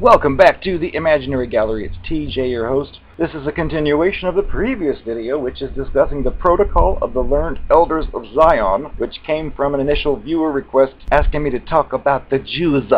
Welcome back to the Imaginary Gallery. It's TJ, your host. This is a continuation of the previous video, which is discussing the protocol of the learned elders of Zion, which came from an initial viewer request asking me to talk about the Jews.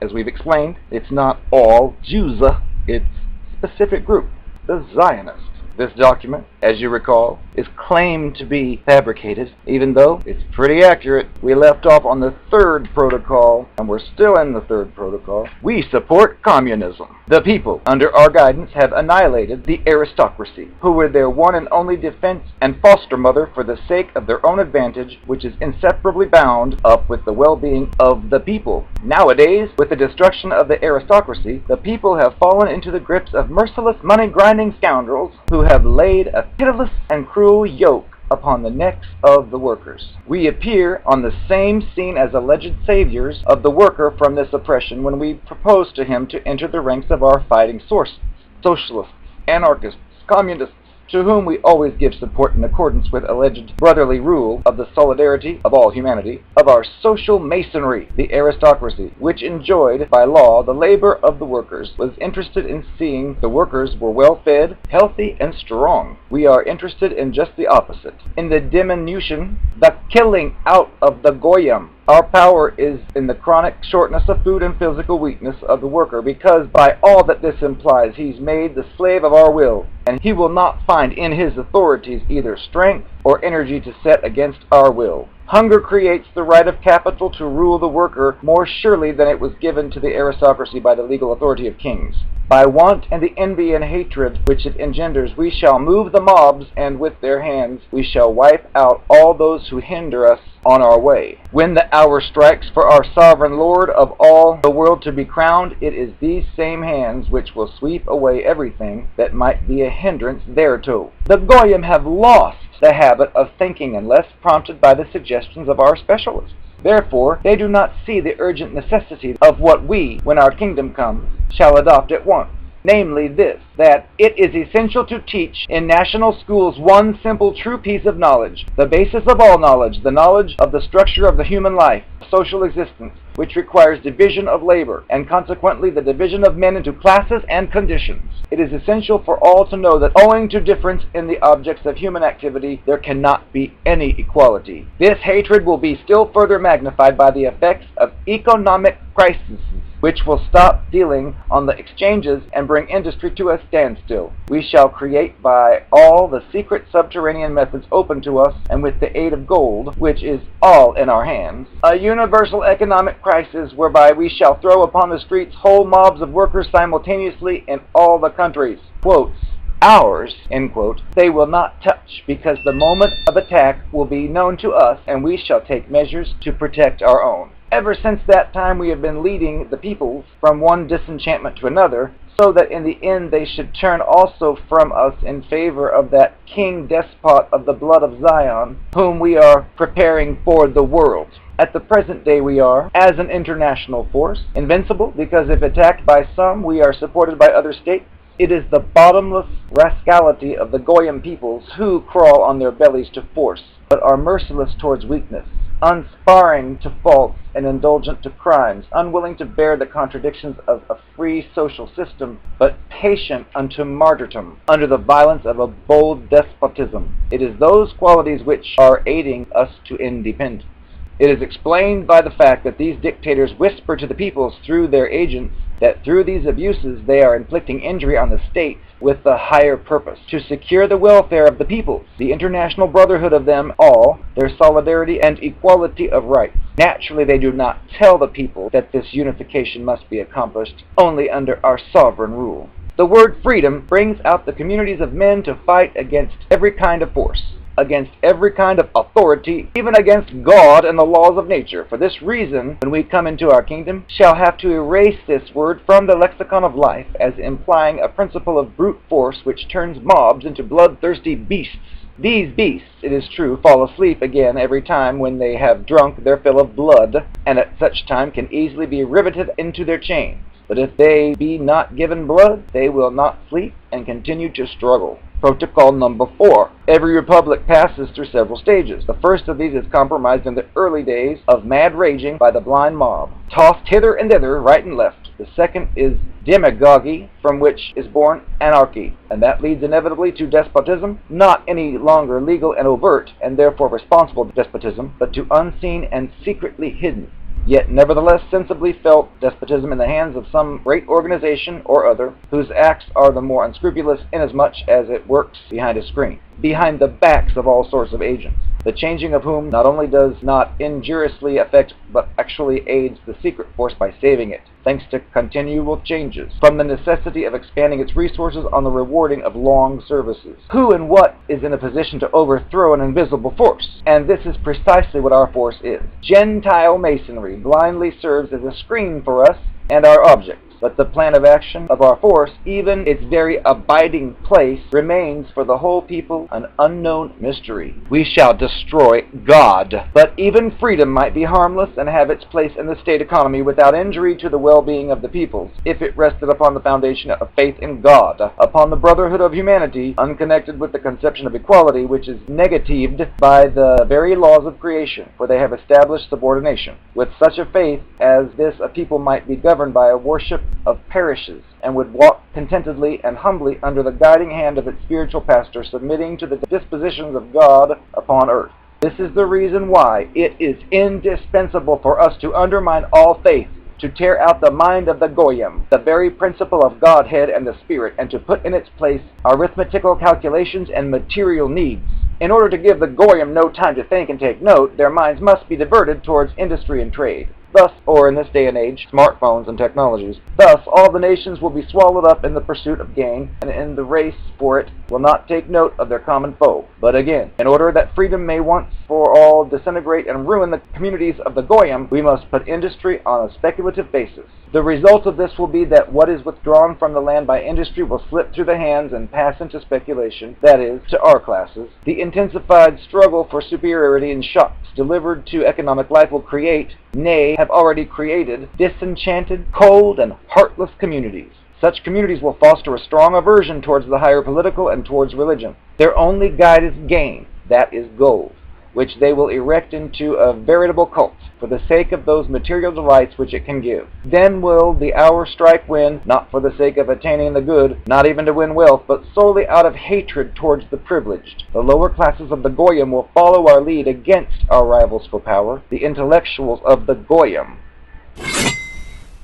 As we've explained, it's not all Jews, it's a specific group, the Zionists. This document, as you recall, is claimed to be fabricated, even though it's pretty accurate. We left off on the third protocol, and we're still in the third protocol. We support communism. The people, under our guidance, have annihilated the aristocracy, who were their one and only defense and foster mother for the sake of their own advantage, which is inseparably bound up with the well-being of the people. Nowadays, with the destruction of the aristocracy, the people have fallen into the grips of merciless money-grinding scoundrels who have laid a pitiless and cruel yoke upon the necks of the workers. We appear on the same scene as alleged saviors of the worker from this oppression when we propose to him to enter the ranks of our fighting sources, socialists, anarchists, communists, to whom we always give support in accordance with alleged brotherly rule of the solidarity of all humanity, of our social masonry, the aristocracy, which enjoyed by law the labor of the workers, was interested in seeing the workers were well fed, healthy, and strong. We are interested in just the opposite, in the diminution, the killing out of the goyim. Our power is in the chronic shortness of food and physical weakness of the worker, because by all that this implies, he's made the slave of our will, and he will not find in his authorities either strength or energy to set against our will. Hunger creates the right of capital to rule the worker more surely than it was given to the aristocracy by the legal authority of kings. By want and the envy and hatred which it engenders, we shall move the mobs, and with their hands we shall wipe out all those who hinder us on our way. When the hour strikes for our sovereign Lord of all the world to be crowned, it is these same hands which will sweep away everything that might be a hindrance thereto. The goyim have lost the habit of thinking unless prompted by the suggestions of our specialists. Therefore, they do not see the urgent necessity of what we, when our kingdom comes, shall adopt at once. Namely this, that it is essential to teach in national schools one simple true piece of knowledge, the basis of all knowledge, the knowledge of the structure of the human life, social existence, which requires division of labor, and consequently the division of men into classes and conditions. It is essential for all to know that owing to difference in the objects of human activity, there cannot be any equality. This hatred will be still further magnified by the effects of economic crises, which will stop dealing on the exchanges and bring industry to a standstill. We shall create by all the secret subterranean methods open to us, and with the aid of gold, which is all in our hands, a universal economic crisis whereby we shall throw upon the streets whole mobs of workers simultaneously in all the countries. Quotes, ours, end quote, they will not touch, because the moment of attack will be known to us, and we shall take measures to protect our own. Ever since that time we have been leading the peoples from one disenchantment to another, so that in the end they should turn also from us in favor of that king despot of the blood of Zion, whom we are preparing for the world. At the present day we are, as an international force, invincible, because if attacked by some, we are supported by other states. It is the bottomless rascality of the goyim peoples who crawl on their bellies to force, but are merciless towards weakness, unsparing to faults and indulgent to crimes, unwilling to bear the contradictions of a free social system, but patient unto martyrdom under the violence of a bold despotism. It is those qualities which are aiding us to independence. It is explained by the fact that these dictators whisper to the peoples through their agents that through these abuses they are inflicting injury on the state with the higher purpose, to secure the welfare of the peoples, the international brotherhood of them all, their solidarity and equality of rights. Naturally, they do not tell the people that this unification must be accomplished only under our sovereign rule. The word freedom brings out the communities of men to fight against every kind of force, against every kind of authority, even against God and the laws of nature. For this reason, when we come into our kingdom, shall have to erase this word from the lexicon of life as implying a principle of brute force which turns mobs into bloodthirsty beasts. These beasts, it is true, fall asleep again every time when they have drunk their fill of blood, and at such time can easily be riveted into their chains. But if they be not given blood, they will not sleep and continue to struggle. Protocol number 4. Every republic passes through several stages. The first of these is compromised in the early days of mad raging by the blind mob, tossed hither and thither, right and left. The second is demagogy, from which is born anarchy, and that leads inevitably to despotism, not any longer legal and overt, and therefore responsible despotism, but to unseen and secretly hidden, yet nevertheless sensibly felt despotism in the hands of some great organization or other, whose acts are the more unscrupulous inasmuch as it works behind a screen, behind the backs of all sorts of agents, the changing of whom not only does not injuriously affect but actually aids the secret force by saving it, thanks to continual changes, from the necessity of expanding its resources on the rewarding of long services. Who and what is in a position to overthrow an invisible force? And this is precisely what our force is. Gentile masonry blindly serves as a screen for us and our objects. But the plan of action of our force, even its very abiding place, remains for the whole people an unknown mystery. We shall destroy God. But even freedom might be harmless and have its place in the state economy without injury to the well-being of the peoples, if it rested upon the foundation of faith in God, upon the brotherhood of humanity, unconnected with the conception of equality, which is negatived by the very laws of creation, for they have established subordination. With such a faith as this, a people might be governed by a worship of parishes, and would walk contentedly and humbly under the guiding hand of its spiritual pastor, submitting to the dispositions of God upon earth. This is the reason why it is indispensable for us to undermine all faith, to tear out the mind of the Goyim, the very principle of Godhead and the Spirit, and to put in its place arithmetical calculations and material needs. In order to give the Goyim no time to think and take note, their minds must be diverted towards industry and trade. Thus, or in this day and age, smartphones and technologies. Thus, all the nations will be swallowed up in the pursuit of gain, and in the race for it will not take note of their common foe. But again, in order that freedom may once for all disintegrate and ruin the communities of the Goyim, we must put industry on a speculative basis. The result of this will be that what is withdrawn from the land by industry will slip through the hands and pass into speculation, that is, to our classes. The intensified struggle for superiority and shocks delivered to economic life will create, nay, have already created, disenchanted, cold, and heartless communities. Such communities will foster a strong aversion towards the higher political and towards religion. Their only guide is gain, that is gold, which they will erect into a veritable cult, for the sake of those material delights which it can give. Then will the hour strike when, not for the sake of attaining the good, not even to win wealth, but solely out of hatred towards the privileged, the lower classes of the Goyim will follow our lead against our rivals for power, the intellectuals of the Goyim.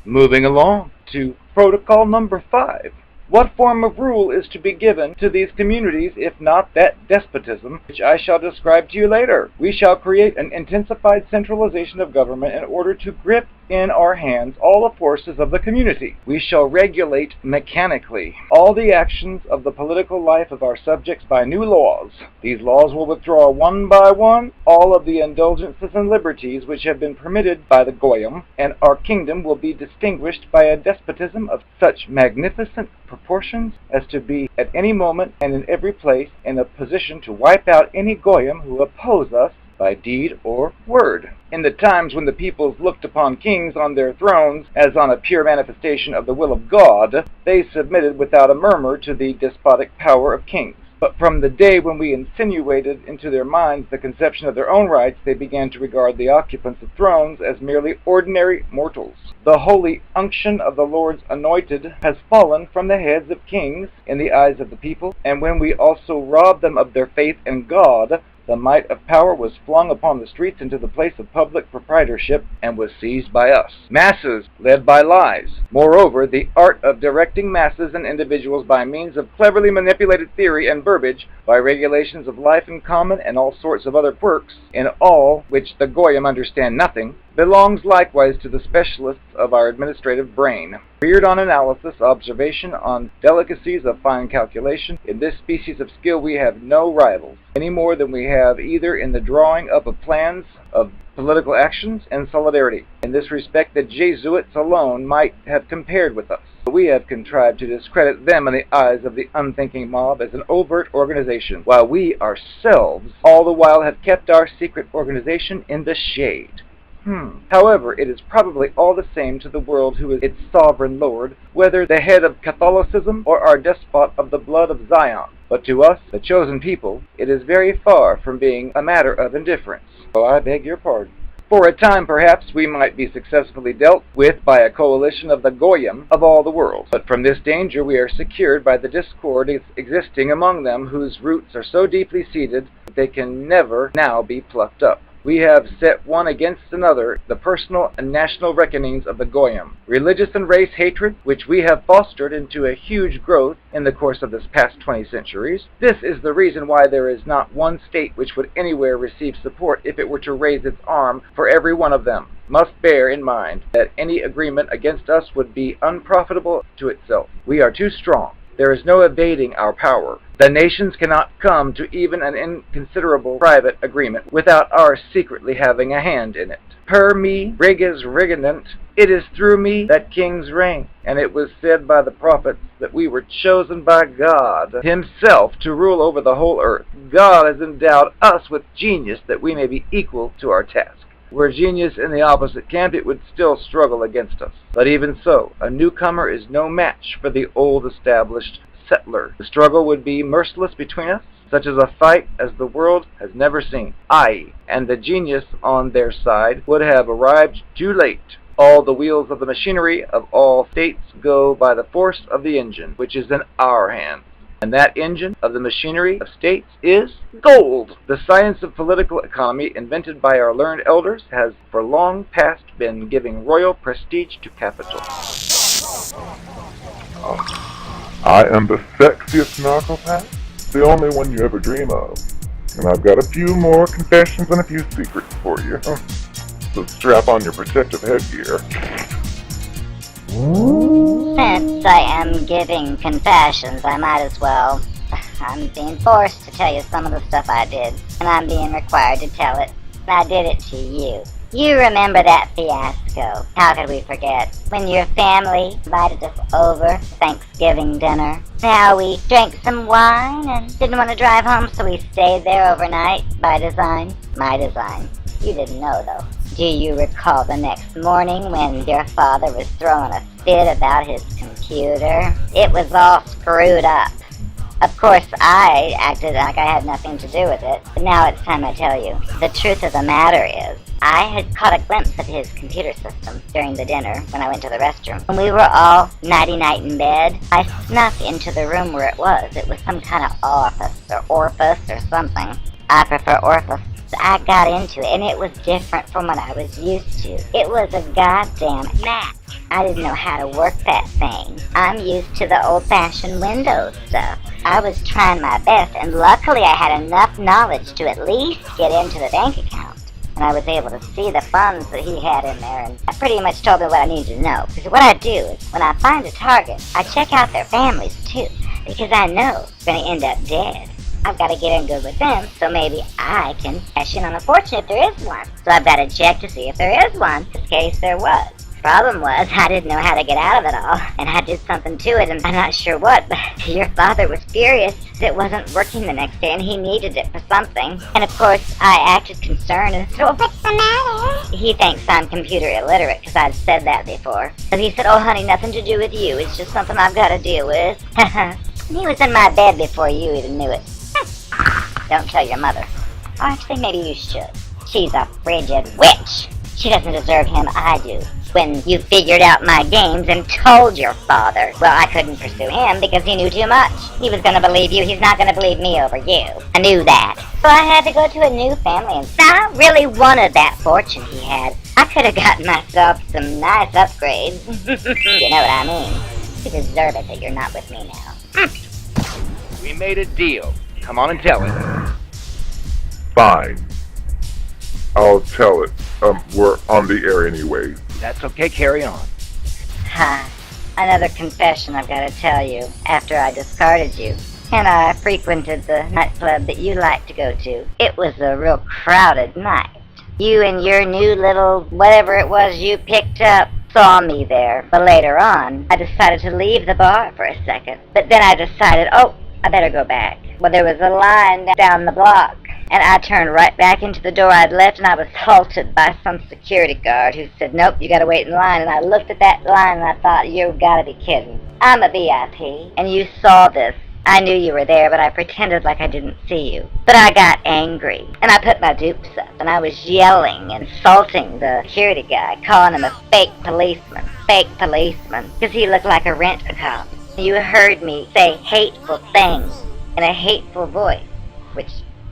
Moving along to protocol number 5. What form of rule is to be given to these communities if not that despotism, which I shall describe to you later? We shall create an intensified centralization of government in order to grip in our hands all the forces of the community. We shall regulate mechanically all the actions of the political life of our subjects by new laws. These laws will withdraw one by one all of the indulgences and liberties which have been permitted by the Goyim, and our kingdom will be distinguished by a despotism of such magnificent proportions as to be at any moment and in every place in a position to wipe out any Goyim who oppose us by deed or word. In the times when the peoples looked upon kings on their thrones as on a pure manifestation of the will of God, they submitted without a murmur to the despotic power of kings. But from the day when we insinuated into their minds the conception of their own rights, they began to regard the occupants of thrones as merely ordinary mortals. The holy unction of the Lord's anointed has fallen from the heads of kings in the eyes of the people, and when we also robbed them of their faith in God, the might of power was flung upon the streets into the place of public proprietorship and was seized by us. Masses led by lies. Moreover, the art of directing masses and individuals by means of cleverly manipulated theory and verbiage, by regulations of life in common and all sorts of other quirks, in all which the Goyim understand nothing, belongs likewise to the specialists of our administrative brain. Reared on analysis, observation, on delicacies of fine calculation, in this species of skill we have no rivals, any more than we have either in the drawing up of plans of political actions and solidarity. In this respect the Jesuits alone might have compared with us. We have contrived to discredit them in the eyes of the unthinking mob as an overt organization, while we ourselves all the while have kept our secret organization in the shade. However, it is probably all the same to the world who is its sovereign lord, whether the head of Catholicism or our despot of the blood of Zion. But to us, the chosen people, it is very far from being a matter of indifference. Oh, I beg your pardon. For a time, perhaps, we might be successfully dealt with by a coalition of the Goyim of all the world. But from this danger we are secured by the discord existing among them, whose roots are so deeply seated that they can never now be plucked up. We have set one against another the personal and national reckonings of the Goyim, religious and race hatred, which we have fostered into a huge growth in the course of this past 20 centuries. This is the reason why there is not one state which would anywhere receive support if it were to raise its arm for every one of them. Must bear in mind that any agreement against us would be unprofitable to itself. We are too strong. There is no evading our power. The nations cannot come to even an inconsiderable private agreement without our secretly having a hand in it. Per me, reges regnant, it is through me that kings reign. And it was said by the prophets that we were chosen by God himself to rule over the whole earth. God has endowed us with genius that we may be equal to our task. Were genius in the opposite camp, it would still struggle against us. But even so, a newcomer is no match for the old established settler. The struggle would be merciless between us, such as a fight as the world has never seen. Aye, and the genius on their side would have arrived too late. All the wheels of the machinery of all states go by the force of the engine, which is in our hands. And that engine of the machinery of states is gold. The science of political economy invented by our learned elders has for long past been giving royal prestige to capital. I am the sexiest narcopath, the only one you ever dream of. And I've got a few more confessions and a few secrets for you. So strap on your protective headgear. Since I am giving confessions, I might as well. I'm being forced to tell you some of the stuff I did, and I'm being required to tell it. And I did it to you. You remember that fiasco. How could we forget? When your family invited us over for Thanksgiving dinner. Now we drank some wine and didn't want to drive home, so we stayed there overnight. By design. My design. You didn't know, though. Do you recall the next morning when your father was throwing a fit about his computer? It was all screwed up. Of course, I acted like I had nothing to do with it, but now it's time I tell you. The truth of the matter is, I had caught a glimpse of his computer system during the dinner when I went to the restroom. When we were all nighty-night in bed, I snuck into the room where it was. It was some kind of office or orifice or something. I prefer orifice. I got into it, and it was different from what I was used to. It was a goddamn Mac. I didn't know how to work that thing. I'm used to the old-fashioned Windows stuff. I was trying my best, and luckily I had enough knowledge to at least get into the bank account. And I was able to see the funds that he had in there, and that pretty much told me what I needed to know. Because what I do is, when I find a target, I check out their families, too. Because I know they're going to end up dead. I've got to get in good with them, so maybe I can cash in on a fortune if there is one. So I've got to check to see if there is one, in case there was. Problem was, I didn't know how to get out of it all, and I did something to it, and I'm not sure what, but your father was furious that it wasn't working the next day, and he needed it for something. And of course, I acted concerned and said, "Oh, what's the matter?" He thinks I'm computer illiterate, because I'd said that before. But he said, "Oh, honey, nothing to do with you. It's just something I've got to deal with." He was in my bed before you even knew it. Don't tell your mother. Or actually, maybe you should. She's a frigid witch. She doesn't deserve him, I do. When you figured out my games and told your father, well, I couldn't pursue him because he knew too much. He was going to believe you. He's not going to believe me over you. I knew that. So I had to go to a new family, and I really wanted that fortune he had. I could have gotten myself some nice upgrades. You know what I mean? You deserve it that you're not with me now. We made a deal. Come on and tell it. Fine. I'll tell it. We're on the air anyway. That's okay, carry on. Another confession I've got to tell you. After I discarded you, and I frequented the nightclub that you like to go to, it was a real crowded night. You and your new little whatever it was you picked up saw me there, but later on, I decided to leave the bar for a second. But then I decided, oh, I better go back. Well, there was a line down the block, And I turned right back into the door I'd left, and I was halted by some security guard who said, "Nope, you gotta wait in line." And I looked at that line and I thought, "You gotta be kidding. I'm a VIP, and you saw this. I knew you were there, but I pretended like I didn't see you." But I got angry, and I put my dukes up, and I was yelling, insulting the security guy, calling him a fake policeman, because he looked like a rent-a-cop. You heard me say hateful things in a hateful voice, which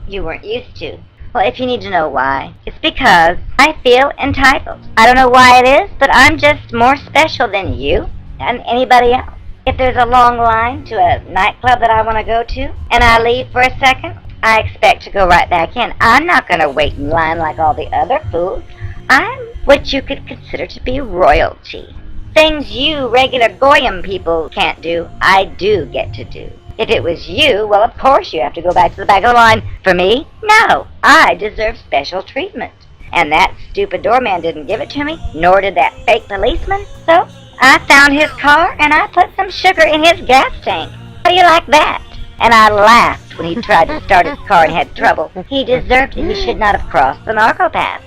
you weren't used to. Well, if you need to know why, it's because I feel entitled. I don't know why it is, but I'm just more special than you and anybody else. If there's a long line to a nightclub that I want to go to, and I leave for a second, I expect to go right back in. I'm not going to wait in line like all the other fools. I'm what you could consider to be royalty. Things you regular Goyim people can't do, I do get to do. If it was you, well, of course you have to go back to the back of the line. For me, no. I deserve special treatment. And that stupid doorman didn't give it to me, nor did that fake policeman. So I found his car, and I put some sugar in his gas tank. How do you like that? And I laughed when he tried to start his car and had trouble. He deserved it. He should not have crossed the Narcopath.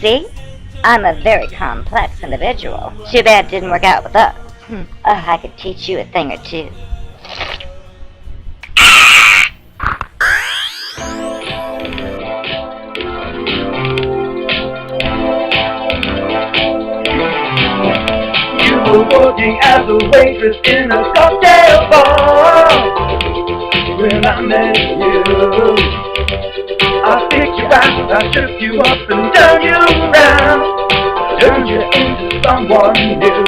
See? I'm a very complex individual. Too bad it didn't work out with us. I could teach you a thing or two. You were working as a waitress in a cocktail bar when I met you. I picked you out, I shook you up and turned you around, turned you into someone new.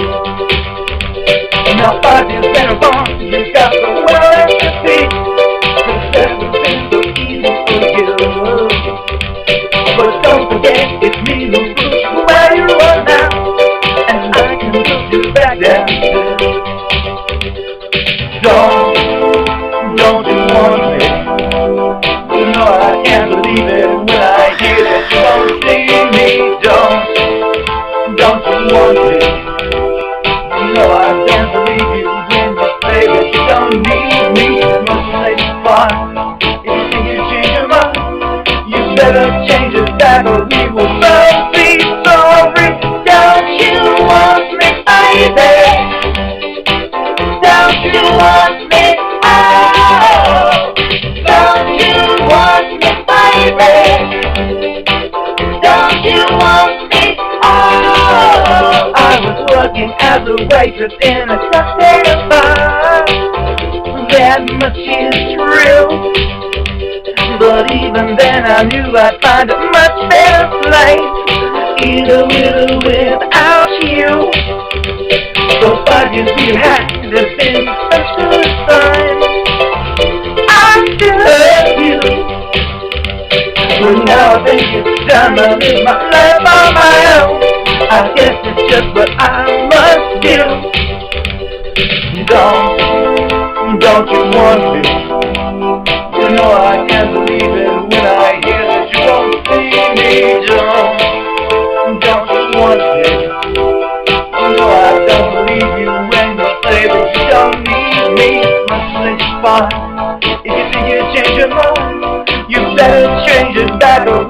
Now 5 years later on, you got the world at your feet. Success has been so easy for you. But don't forget, it's me who put you where you are now, and I can put you back down too. Don't you want me? You know I can't believe it when I hear that you won't see me. Don't you want me? You know I can't believe you when you say that you don't need me. Much late far. If you think you change your mind, you better change it back or we will both be sorry. Don't you want me, baby? Don't you want me? Oh, don't you want me, baby? Don't you want me? Oh, I was working as a waitress in a cocktail bar. That much is true. But even then I knew I'd find a much better place, either with or without you. So 5 years behind has been such good times. I still love you, but now I think it's time to live my life on my own. I guess it's just what I must do. Don't you want me? You know I can't believe it when I hear that you won't see me. Don't you want me? You know I don't believe you when you say that you don't need me. Much less far. If you think you change your mind, you better change it back or